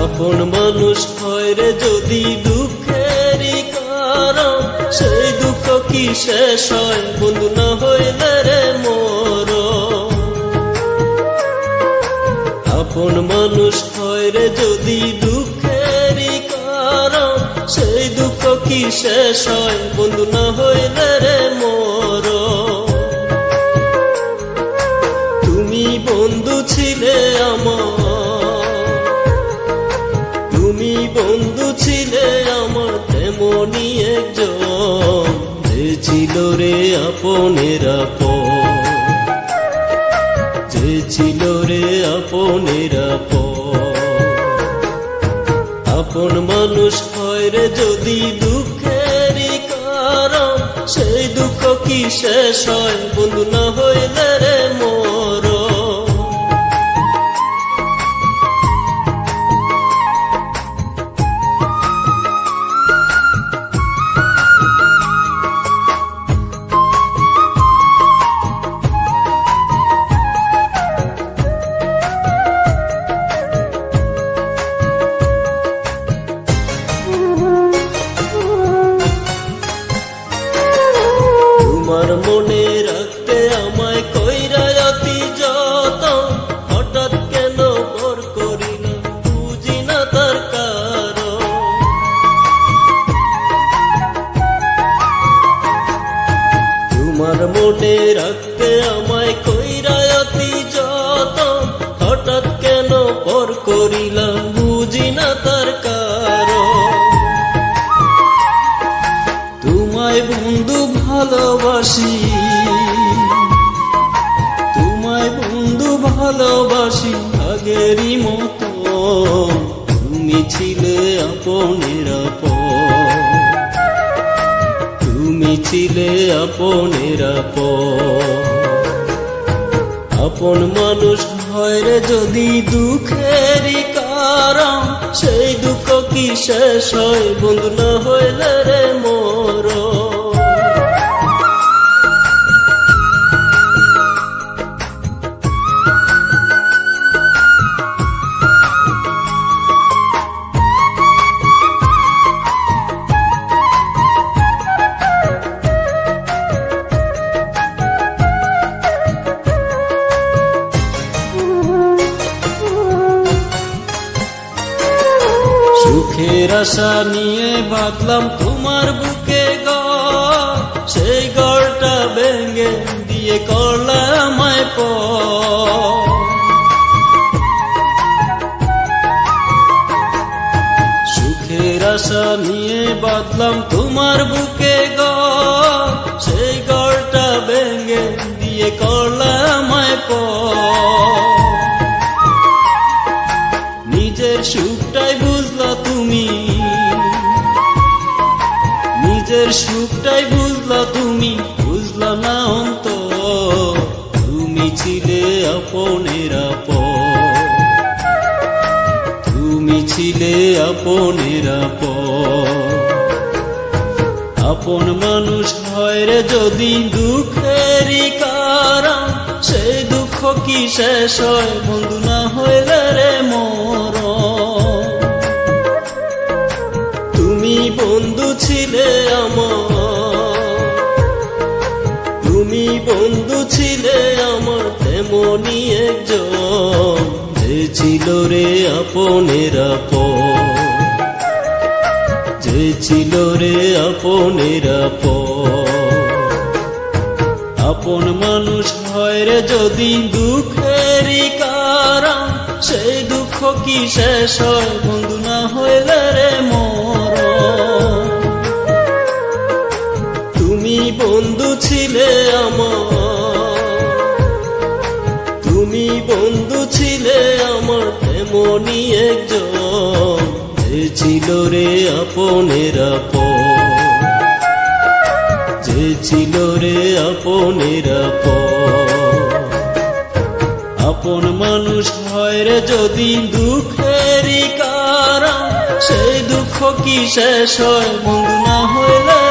আপন মানুষ হয় রে যদি দুঃখেরই কারণ, সেই দুঃখ কি শেষ হয় বন্ধু না হইলে রে মোর। আপন মানুষ হয় রে যদি দুঃখেরই কারণ, সেই দুঃখ কি শেষ হয় বন্ধু না হইলে রে মোর। তুমি বন্ধু ছিলে আমার, তুমি বন্ধু ছিলে আমার, তেমনি একজন যে ছিল রে আপনের আপন, যে ছিল রে আপনের আপন। আপন মানুষ হয় রে যদি দুঃখেরই কারণ, সেই দুঃখ কি শেষ হয় বন্ধু না হইলে রে মোর। তোমার মনে রাখতে আমায় কইরা অতি যতন, হঠাৎ কেন পর করিলাম বুঝি না তার কারণ। তোমার মনে রাখতে আমায় কইরা অতি যতন, হঠাৎ কেন পর করিলাম বুঝি না তার কারণ। তোমায় বন্ধু ভালোবাসি, তোমায় বন্ধু ভালোবাসি আগেরই মতো, তুমি ছিলে আপনের আপন, তুমি ছিলে আপনের আপন। আপন মানুষ হয় রে যদি দুঃখেরই কারণ, সেই দুঃখ কি শেষ হয় বন্ধু না হইলে রে মোর। সুখের আশা নিয়ে বাঁধলাম তোমার বুকে ঘর, সেই ঘরটা ভেঙে দিয়ে করলাম আমায় পর। সুখের আশা নিয়ে বাঁধলাম তোমার বুকে ঘর, সেই ঘরটা ভেঙে দিয়ে করলাম আমায় পর। নিজের সুখটাই বুঝলা তুমি, নিজের সুখটাই বুঝলা তুমি, বুঝলা না অন্তর। তুমি ছিলে আপনের আপন, তুমি ছিলে আপনের আপন। আপন মানুষ হয় রে যদি দুঃখেরই কারণ, সেই দুঃখ কি শেষ হয় বন্ধু না হইলে রে মোর। তুমি বন্ধু ছিলে আমার, তুমি বন্ধু ছিলে আমার, তেমনি একজন যে ছিল রে আপনের আপন, যে ছিল রে আপনের আপন। আপন মানুষ হয় রে যদি দুঃখেরই কারণ, সেই দুঃখ কি শেষ হয় বন্ধু না হইলে রে মোর। তুমি বন্ধু ছিলে আমার, তুমি বন্ধু ছিলে আমার, তেমনি একজন যে ছিল রে আপনের আপন, যে ছিল রে আপনের আপন। আপন মানুষ হয় রে যদি দুঃখেরই কারণ, সেই দুঃখ কি শেষ হয় বন্ধু না হইলে